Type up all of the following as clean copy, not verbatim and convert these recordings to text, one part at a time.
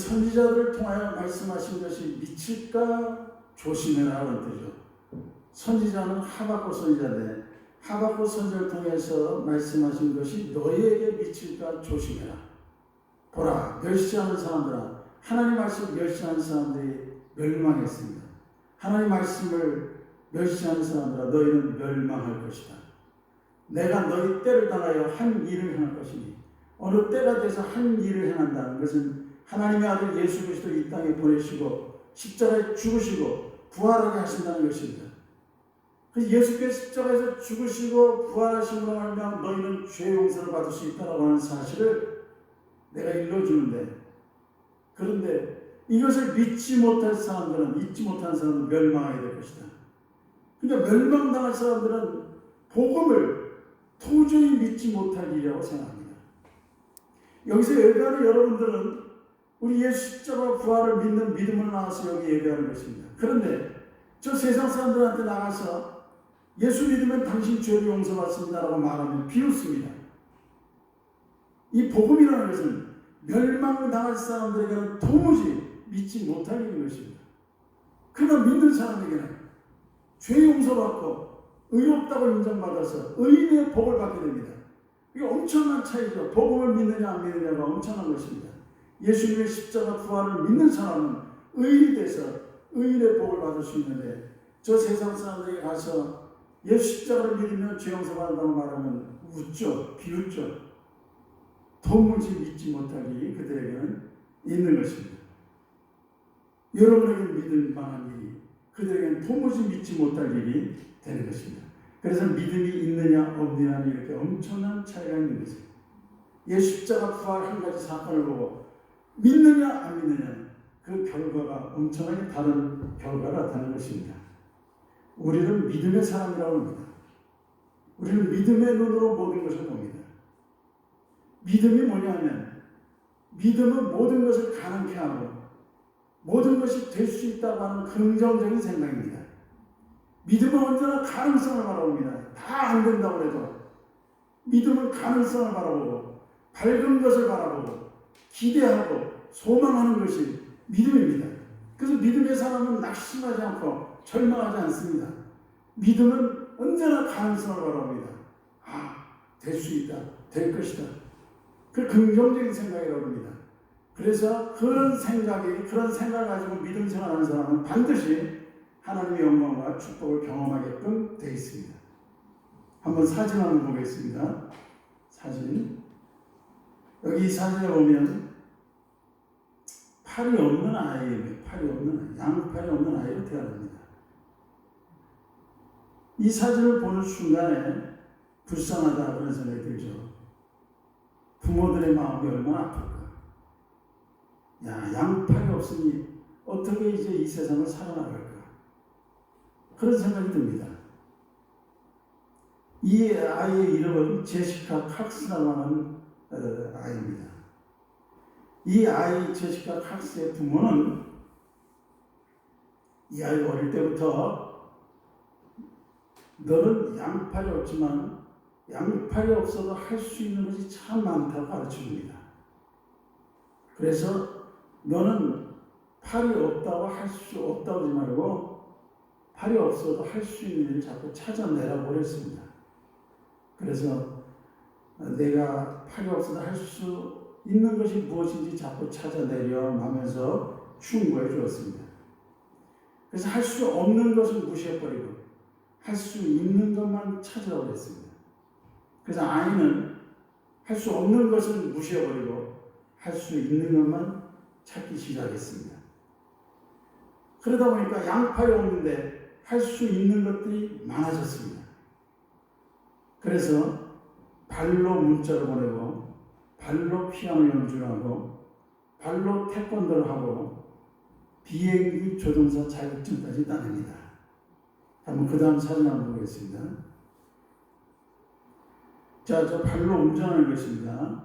선지자들을 통하여 말씀하신 것이 미칠까 조심해라 그런 뜻이죠. 선지자는 하박국 선지자인데 하박국 선지자를 통해서 말씀하신 것이 너희에게 미칠까 조심해라. 보라, 멸시하는 사람들아, 하나님 말씀 멸시하는 사람들이 멸망했습니다. 하나님 말씀을 멸시하는 사람들아, 너희는 멸망할 것이다. 내가 너희 때를 당하여 한 일을 행할 것이니, 어느 때가 돼서 한 일을 행한다는 것은 하나님의 아들 예수 그리스도 이 땅에 보내시고 십자가에 죽으시고 부활하게 하신다는 것입니다. 그래서 예수께서 십자가에서 죽으시고 부활하심으로 말미암아 너희는 죄 용서를 받을 수 있다고 하는 사실을 내가 일러주는데, 그런데 이것을 믿지 못할 사람들은, 잊지 못한 사람들은 멸망하게 될 것이다. 그러니까 멸망당할 사람들은 복음을 도저히 믿지 못할 일이라고 생각합니다. 여기서 예배하는 여러분들은 우리 예수 십자가 부활을 믿는 믿음을 나와서 여기 예배하는 것입니다. 그런데 저 세상 사람들한테 나가서 예수 믿으면 당신 죄를 용서받습니다라고 말하면 비웃습니다. 이 복음이라는 것은 멸망당할 사람들에게는 도무지 믿지 못할 일인 것입니다. 그러나 믿는 사람에게는 죄 용서받고 의롭다고 인정받아서 의인의 복을 받게 됩니다. 이게 엄청난 차이죠. 복음을 믿느냐 안 믿느냐가 엄청난 것입니다. 예수님의 십자가 부활을 믿는 사람은 의인이 돼서 의인의 복을 받을 수 있는데, 저 세상 사람들이 가서 예수 십자가를 믿으면 죄 용서받는다고 말하면 웃죠. 비웃죠. 도무지 믿지 못할 일이 그들에게는 있는 것입니다. 여러분에게 믿을 만한 일이 그들에게는 도무지 믿지 못할 일이 되는 것입니다. 그래서 믿음이 있느냐 없느냐는 이렇게 엄청난 차이가 있는 것입니다. 예수 십자가 부활 한 가지 사건을 보고 믿느냐 안 믿느냐, 그 결과가 엄청나게 다른 결과가 나타나는 것입니다. 우리는 믿음의 사람이라고 합니다. 우리는 믿음의 눈으로 모든 것을 봅니다. 믿음이 뭐냐면, 믿음은 모든 것을 가능케 하고 모든 것이 될 수 있다고 하는 긍정적인 생각입니다. 믿음은 언제나 가능성을 바라봅니다. 다 안 된다고 해도 믿음은 가능성을 바라보고 밝은 것을 바라보고 기대하고 소망하는 것이 믿음입니다. 그래서 믿음의 사람은 낙심하지 않고 절망하지 않습니다. 믿음은 언제나 가능성을 바라봅니다. 될 수 있다, 될 것이다. 그 긍정적인 생각이라고 합니다. 그래서 그런 생각을 가지고 믿음 생활하는 사람은 반드시 하나님의 영광과 축복을 경험하게끔 되어 있습니다. 한번 사진 한번 보겠습니다. 사진. 여기 이 사진에 보면 팔이 없는 아이예요. 팔이 없는 아이, 양팔이 없는 아이로 태어납니다. 이 사진을 보는 순간에 불쌍하다 그런 생각이 들죠. 부모들의 마음이 얼마나 아플까. 양팔이 없으니 어떻게 이제 이 세상을 살아나갈까. 그런 생각이 듭니다. 이 아이의 이름은 제시카 칵스라고 하는 아이입니다. 이 아이 제시카 칵스의 부모는 이 아이가 어릴 때부터 너는 양팔이 없지만 양팔이 없어도 할 수 있는 것이 참 많다고 가르쳐줍니다. 그래서 너는 팔이 없다고 할 수 없다고 하지 말고 팔이 없어도 할 수 있는 일을 자꾸 찾아내라고 그랬습니다. 그래서 내가 팔이 없어도 할 수 있는 것이 무엇인지 자꾸 찾아내려 하면서 충고해 주었습니다. 그래서 할 수 없는 것을 무시해버리고 할 수 있는 것만 찾으라고 했습니다. 그래서 아이는 할 수 없는 것을 무시해버리고 할 수 있는 것만 찾기 시작했습니다. 그러다 보니까 양팔이 없는데 할 수 있는 것들이 많아졌습니다. 그래서 발로 문자를 보내고 발로 피아노 연주를 하고 발로 태권도를 하고 비행기 조종사 자격증까지 따냅니다. 한번 그 다음 사진 한번 보겠습니다. 자, 저 발로 운전하는 것입니다.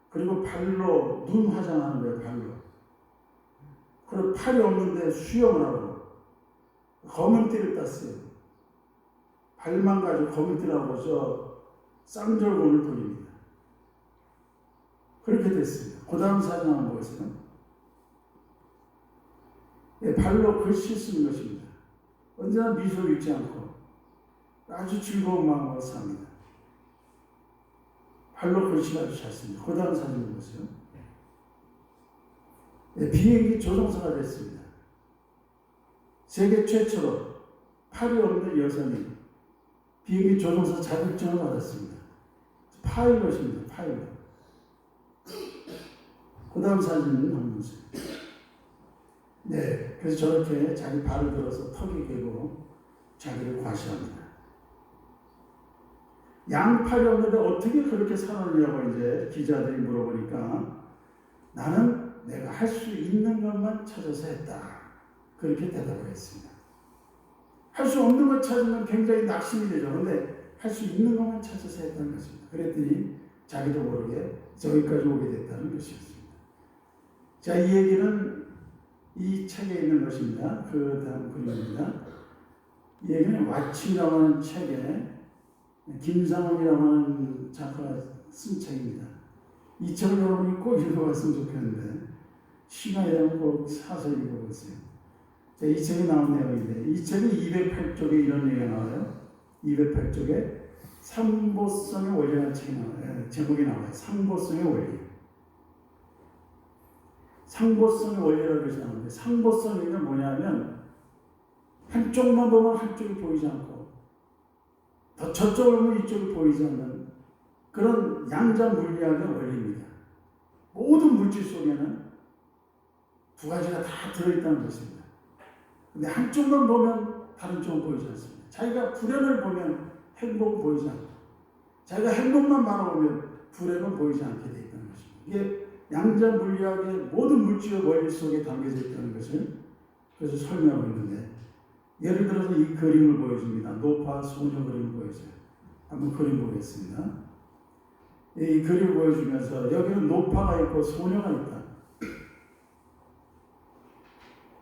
그리고 발로 눈 화장하는 거예요, 발로. 그리고 팔이 없는데 수영을 하고 검은띠를 땄어요. 발만 가지고 검은띠를 하고 저 쌍절곤을 돌립니다. 그렇게 됐습니다. 그 다음 사진 한번 보겠습니다. 발로 글씨 쓰는 것입니다. 언제나 미소 잃지 않고 아주 즐거운 마음으로 삽니다. 발로 글씨가 아주 잘 씁니다. 그 다음 사진을 보세요. 비행기 조종사가 됐습니다. 세계 최초로 팔이 없는 여성이 비행기 조종사 자격증을 받았습니다. 파일럿입니다. 파일럿. 그 다음 사진은 한번 보세요. 네, 그래서 저렇게 자기 발을 들어서 턱이 개고 자기를 과시합니다. 양팔이 없는데 어떻게 그렇게 살았냐고 이제 기자들이 물어보니까 나는 내가 할 수 있는 것만 찾아서 했다. 그렇게 대답을 했습니다. 할 수 없는 것 찾으면 굉장히 낙심이 되죠. 그런데 할 수 있는 것만 찾아서 했다는 것입니다. 그랬더니 자기도 모르게 저기까지 오게 됐다는 것이었습니다. 자, 이 얘기는 이 책에 있는 것입니다. 그 다음 그림입니다. 이 얘기는 왓츠라고 하는 책에 김상훈이라고 하는 작가가 쓴 책입니다. 이 책을 여러분이 꼭 읽어봤으면 좋겠는데 시간이 되면 꼭 사서 읽어보세요. 자, 이 책에 나온 내용인데 이 책은 208쪽에 이런 얘기가 나와요. 208쪽에 상보성의 원리라는 책이 나와요. 제목이 나와요. 상보성의 원리. 상보성의 원리라는 것이 나오는데 상보성이 뭐냐면 한쪽만 보면 한쪽이 보이지 않고 더 저쪽을 보면 이쪽이 보이지 않는 그런 양자 물리학의 원리입니다. 모든 물질 속에는 두 가지가 다 들어있다는 것입니다. 근데 한쪽만 보면 다른 쪽은 보이지 않습니다. 자기가 불행을 보면 행복은 보이지 않고 자기가 행복만 바라보면 불행은 보이지 않게 되어 있다는 것입니다. 이게 양자 물리학의 모든 물질의 원리 속에 담겨져 있다는 것을 그래서 설명하고 있는데 예를 들어서 이 그림을 보여줍니다. 노파 소녀 그림을 보여줘요. 한번 그림 보겠습니다. 이 그림을 보여주면서 여기는 노파가 있고 소녀가 있다.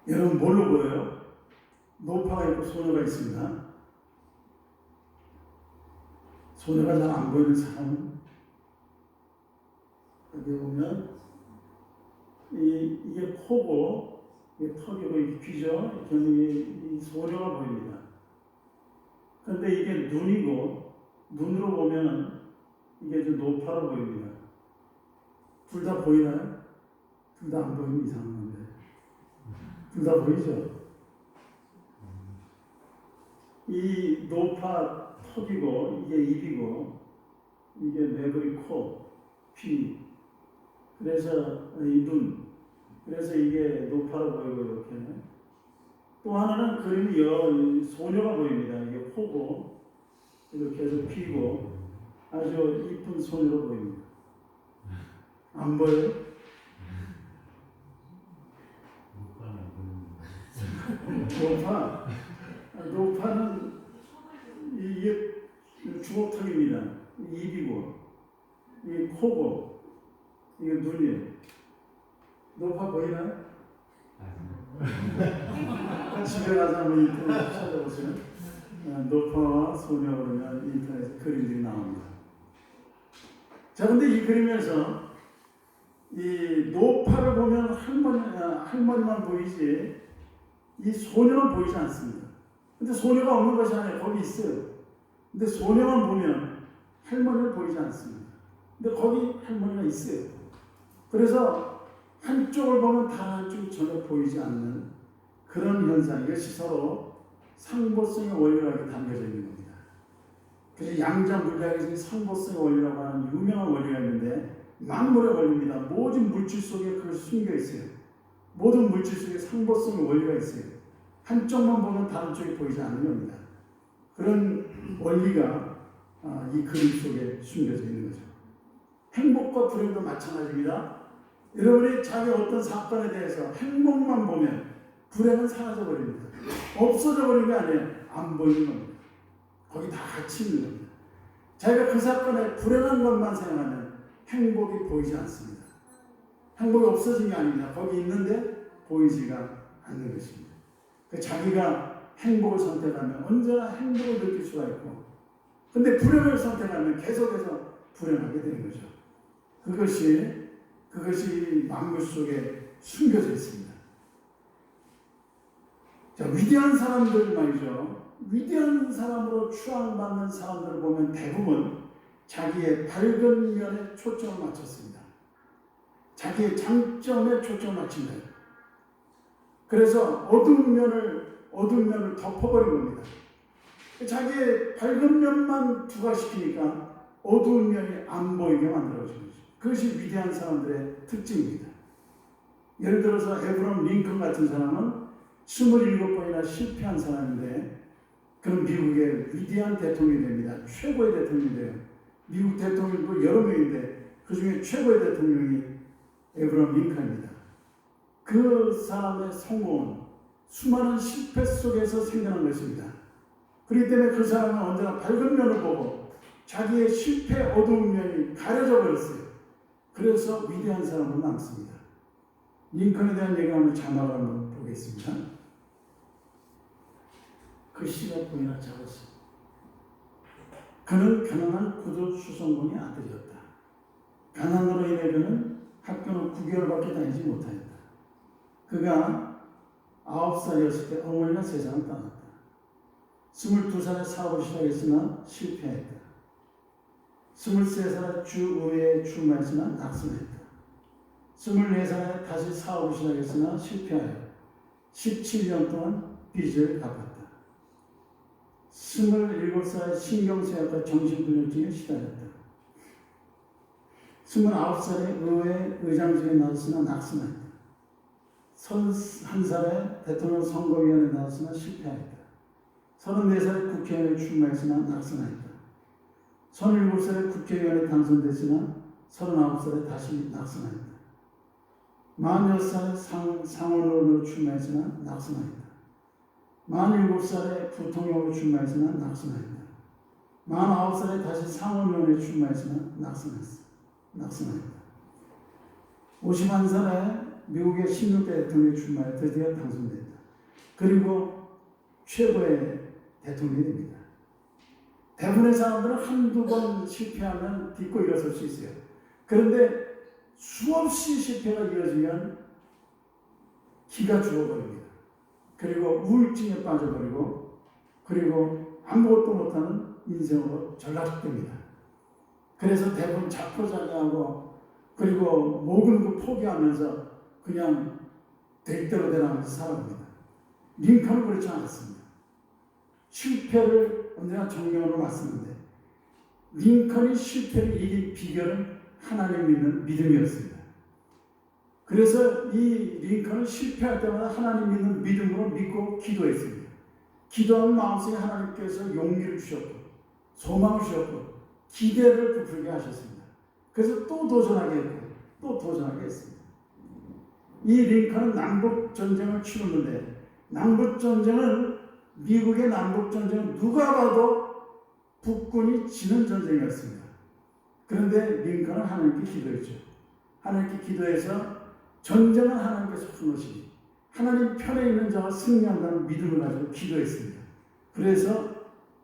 여러분 뭘로 보여요? 노파가 있고 소녀가 있습니다. 소녀가 잘 안 보이는 사람은 여기 보면 이게 코고 이게 턱이고 이게 귀죠. 이 소녀가 보입니다. 그런데 이게 눈이고 눈으로 보면 이게 좀 노파로 보입니다. 둘 다 보이나요? 둘 다 안 보이면 이상한 건데 둘 다 보이죠? 이 노파 턱이고 이게 입이고 이게 매부리 코, 귀 그래서 이 눈 그래서 이게 노파로 보이고 이렇게 또 하나는 그림이 소녀가 보입니다. 이게 코고 이렇게 해서 귀고 아주 이쁜 소녀로 보입니다. 안 보여요? 노파는 이게 주먹턱입니다. 입이고 이게 코고 이게 눈이에요. 노파 보이나요? 집에 가서 한번 인터넷 찾아보시면 노파와 소녀 그러면 인터넷에 그림들이 나옵니다. 자, 근데 이 그림에서 이 노파를 보면 할머니만 보이지 이 소녀는 보이지 않습니다. 근데 소녀가 없는 것이 아니라 거기 있어요. 근데 소녀만 보면 할머니를 보이지 않습니다. 근데 거기 할머니가 있어요. 그래서 한쪽을 보면 다른 한쪽이 전혀 보이지 않는 그런 현상, 이것이 서로 상보성의 원리라고 담겨져 있는 겁니다. 그래서 양자 물리학에서 상보성의 원리라고 하는 유명한 원리가 있는데 만물의 원리입니다. 모든 물질 속에 그것이 숨겨 있어요. 모든 물질 속에 상보성의 원리가 있어요. 한쪽만 보면 다른 쪽이 보이지 않는 겁니다. 그런 원리가 이 그림 속에 숨겨져 있는 거죠. 행복과 불행도 마찬가지입니다. 여러분이 자기 어떤 사건에 대해서 행복만 보면 불행은 사라져 버립니다. 없어져 버리는 게 아니에요. 안 보이는 겁니다. 거기 다 같이 있는 겁니다. 자기가 그 사건에 불행한 것만 생각하면 행복이 보이지 않습니다. 행복이 없어진 게 아닙니다. 거기 있는데 보이지가 않는 것입니다. 자기가 행복을 선택하면 언제나 행복을 느낄 수가 있고 근데 불행을 선택하면 계속해서 불행하게 되는 거죠. 그것이 만물 속에 숨겨져 있습니다. 자, 위대한 사람들 말이죠. 위대한 사람으로 추앙받는 사람들을 보면 대부분 자기의 밝은 면에 초점을 맞췄습니다. 자기의 장점에 초점을 맞춘 거예요. 그래서 어두운 면을 덮어버린 겁니다. 자기의 밝은 면만 부각시키니까 어두운 면이 안 보이게 만들어진 거죠. 그것이 위대한 사람들의 특징입니다. 예를 들어서 에브럼 링컨 같은 사람은 27번이나 실패한 사람인데 그는 미국의 위대한 대통령이 됩니다. 최고의 대통령이 돼요. 미국 대통령도 여러 명인데 그 중에 최고의 대통령이 에브럼 링컨입니다. 그 사람의 성공은 수많은 실패 속에서 생겨난 것입니다. 그렇기 때문에 그 사람은 언제나 밝은 면을 보고 자기의 실패 어두운 면이 가려져 버렸어요. 그래서 위대한 사람은 많습니다. 링컨에 대한 얘기를 한번 자막을 한번 보겠습니다. 그 시가 보이나 적었어요. 그는 가난한 구두 수송공의 아들이었다. 가난으로 인해 그는 학교는 9개월밖에 다니지 못하였다. 그가 9살이었을 때 어머니가 세상을 떠났다. 22살에 사업을 시작했으나 실패했다. 23살에 주의회에 출마했으나 낙선했다. 24살에 다시 사업을 시작했으나 실패하여 17년 동안 빚을 갚았다. 27살에 신경쇠약과 정신분열증에 시달렸다. 29살에 의회 의장직에 나왔으나 낙선했다. 31살에 대통령 선거위원회에 나왔으나 실패했다. 34살에 국회의원에 출마했으나 낙선했다. 37살에 국회의원에 당선됐으나 39살에 다시 낙선했다. 46살에 상원의원으로 출마했으나 낙선했다. 47살에 부통령으로 출마했으나 낙선했다. 49살에 다시 상원의원에 출마했으나 낙선했다. 51살에 미국의 16대 대통령에 출마해 드디어 당선됐다. 그리고 최고의 대통령이 됩니다. 대부분의 사람들은 한두 번 실패하면 딛고 일어설 수 있어요. 그런데 수없이 실패가 이어지면 기가 죽어버립니다. 그리고 우울증에 빠져버리고 그리고 아무것도 못하는 인생으로 전락됩니다. 그래서 대부분 자포자기하고 그리고 모든 걸 포기하면서 그냥 될 대로 되라면서 살아갑니다. 링컨은 그렇지 않았습니다. 실패를 언제나 정면으로 맞섰는데 링컨이 실패를 이긴 비결은 하나님 믿는 믿음이었습니다. 그래서 이 링컨은 실패할 때마다 하나님 믿는 믿음으로 믿고 기도했습니다. 기도하는 마음속에 하나님께서 용기를 주셨고 소망을 주셨고 기대를 부풀게 하셨습니다. 그래서 또 도전하게 했고 또 도전하게 했습니다. 이 링컨은 남북전쟁을 치렀는데 남북전쟁은 미국의 남북전쟁은 누가 봐도 북군이 지는 전쟁이었습니다. 그런데 링컨은 하나님께 기도했죠. 하나님께 기도해서 전쟁은 하나님께서 푸노시니 하나님 편에 있는 자가 승리한다는 믿음을 가지고 기도했습니다. 그래서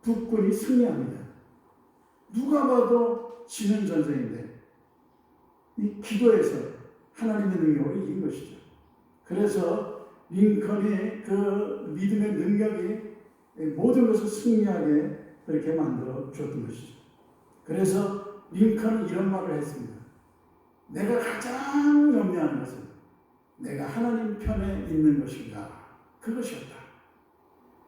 북군이 승리합니다. 누가 봐도 지는 전쟁인데 이 기도에서 하나님의 능력으로 이긴 것이죠. 그래서 링컨이 그 믿음의 능력이 모든 것을 승리하게 그렇게 만들어 주었던 것이죠. 그래서 링컨은 이런 말을 했습니다. 내가 가장 염려하는 것은 내가 하나님 편에 있는 것인가? 그것이었다.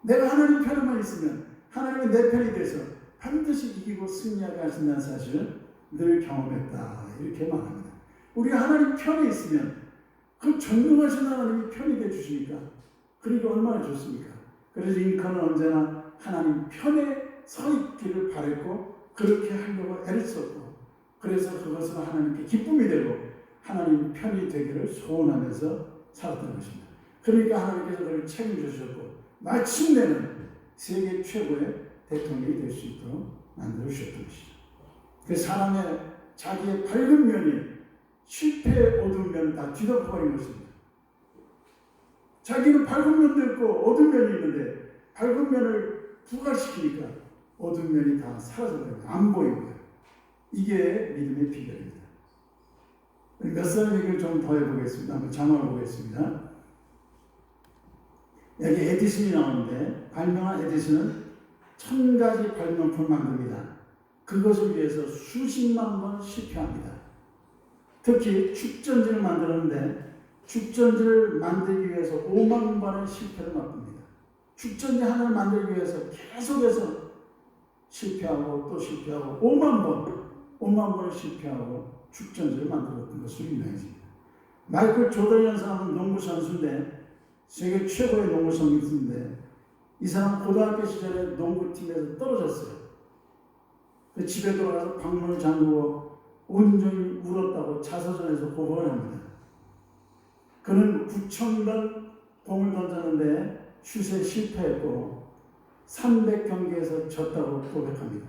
내가 하나님 편에만 있으면 하나님이 내 편이 돼서 반드시 이기고 승리하게 하신다는 사실을 늘 경험했다. 이렇게 말합니다. 우리가 하나님 편에 있으면 그 전능하신 하나님이 편이 돼 주시니까 그리고 얼마나 좋습니까? 그래서 링컨은 언제나 하나님 편에 서 있기를 바랬고 그렇게 하려고 애를 썼고 그래서 그것은 하나님께 기쁨이 되고 하나님 편이 되기를 소원하면서 살았던 것입니다. 그러니까 하나님께서 그를 책임져 주셨고 마침내는 세계 최고의 대통령이 될 수 있도록 만들어 주셨던 것이죠. 그 사람의 자기의 밝은 면이 실패의 어두운 면을 다 뒤덮어버린 것입니다. 자기는 밝은 면도 있고 어두운 면이 있는데 밝은 면을 부각시키니까 어두운 면이 다 사라져버려요. 안 보입니다. 이게 믿음의 비결입니다. 몇 사람 얘기를 좀 더 해보겠습니다. 한번 자막을 보겠습니다. 여기 에디슨이 나오는데 발명한 에디슨은 1000가지 발명품을 만듭니다. 그것을 위해서 수십만 번 실패합니다. 특히 축전지를 만드는데 축전지를 만들기 위해서 5만 번의 실패를 맛봅니다. 축전지 하나를 만들기 위해서 계속해서 실패하고 또 실패하고 5만 번을 실패하고 축전지를 만들었던 것으로 유명해집니다. 마이클 조던이라는 사람은 농구 선수인데 세계 최고의 농구 선수인데 이 사람 고등학교 시절에 농구팀에서 떨어졌어요. 집에 돌아가서 방문을 잠그고 온종일 울었다고 자서전에서 고백을 합니다. 그는 9,000번 공을 던졌는데 슛에 실패했고 300경기에서 졌다고 고백합니다.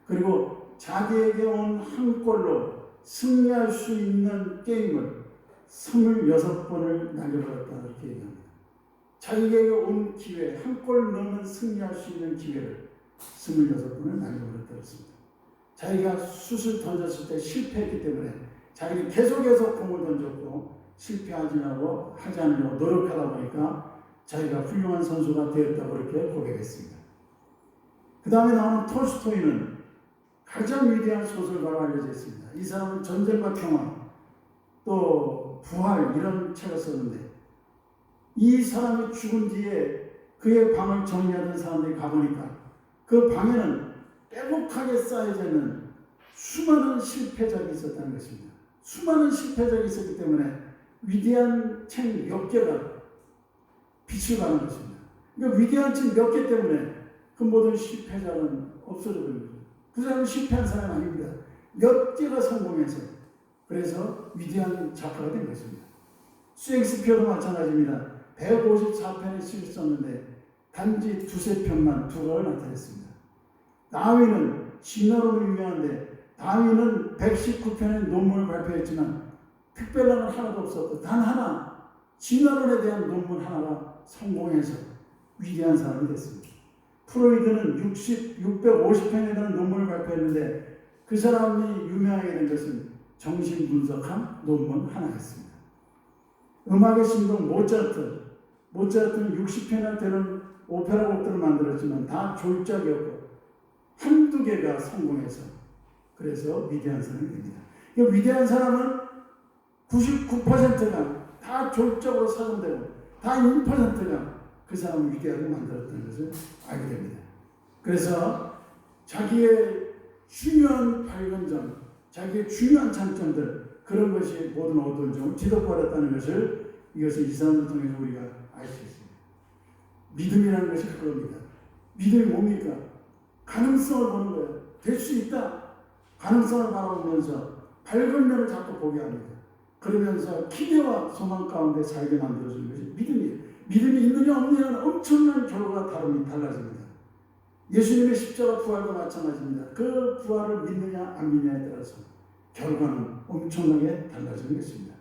그리고 자기에게 온 한 골로 승리할 수 있는 게임을 26번을 날려버렸다 이렇게 얘기합니다. 자기에게 온 기회, 한 골 넣으면 승리할 수 있는 기회를 26번을 날려버렸다고 했습니다. 자기가 슛을 던졌을 때 실패했기 때문에 자기는 계속해서 공을 던졌고 실패하지 않으려고 노력하다 보니까 자기가 훌륭한 선수가 되었다고 이렇게 고백했습니다. 그 다음에 나오는 톨스토이는 가장 위대한 소설가로 알려져 있습니다. 이 사람은 전쟁과 평화, 또 부활 이런 책을 썼는데 이 사람이 죽은 뒤에 그의 방을 정리하던 사람들이 가보니까 그 방에는 빼곡하게 쌓여져 있는 수많은 실패작이 있었다는 것입니다. 수많은 실패작이 있었기 때문에 위대한 책 몇 개가 빛을 발한 것입니다. 그러니까 위대한 책 몇 개 때문에 그 모든 실패작은 없어져 버린 거죠. 그 사람은 실패한 사람이 아닙니다. 몇 개가 성공해서 그래서 위대한 작가가 된 것입니다. 셰익스피어도 마찬가지입니다. 154편의 시를 썼는데 단지 두세 편만 두각을 나타냈습니다. 다윈은 진화론으로 유명한데 다윈은 119편의 논문을 발표했지만 특별한 건 하나도 없었고 단 하나 진화론에 대한 논문 하나가 성공해서 위대한 사람이 됐습니다. 프로이드는 650편에 대한 논문을 발표했는데 그 사람이 유명하게 된 것은 정신 분석한 논문 하나였습니다. 음악의 신동 모차르트는 60편이나 되는 오페라 곡들을 만들었지만 다 졸작이었고 한두 개가 성공해서 그래서 위대한 사람이 됩니다. 위대한 사람은 99%가 다 졸작으로 사전되고 다 1%가 그 사람을 위대하게 만들었다는 것을 알게 됩니다. 그래서 자기의 중요한 발견점, 자기의 중요한 장점들 그런 것이 모든 어두운 점을 뒤덮어버렸다는 것을 이것을 이 사람을 통해서 우리가 알 수 있습니다. 믿음이라는 것이 그겁니다. 믿음이 뭡니까? 가능성을 보는 거예요. 될 수 있다. 가능성을 바라보면서 밝은 면을 자꾸 보게 합니다. 그러면서 기대와 소망 가운데 살게 만들어주는 것이 믿음이에요. 믿음이 있느냐 없느냐는 엄청난 결과가 달라집니다. 예수님의 십자가 부활과 마찬가지입니다. 그 부활을 믿느냐 안 믿느냐에 따라서 결과는 엄청나게 달라지는 것입니다.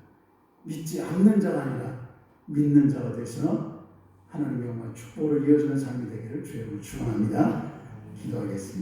믿지 않는 자가 아니라 믿는 자가 되서 하나님의 영광 축복을 이어주는 삶이 되기를 주의 이름으로 축원합니다. 기도하겠습니다.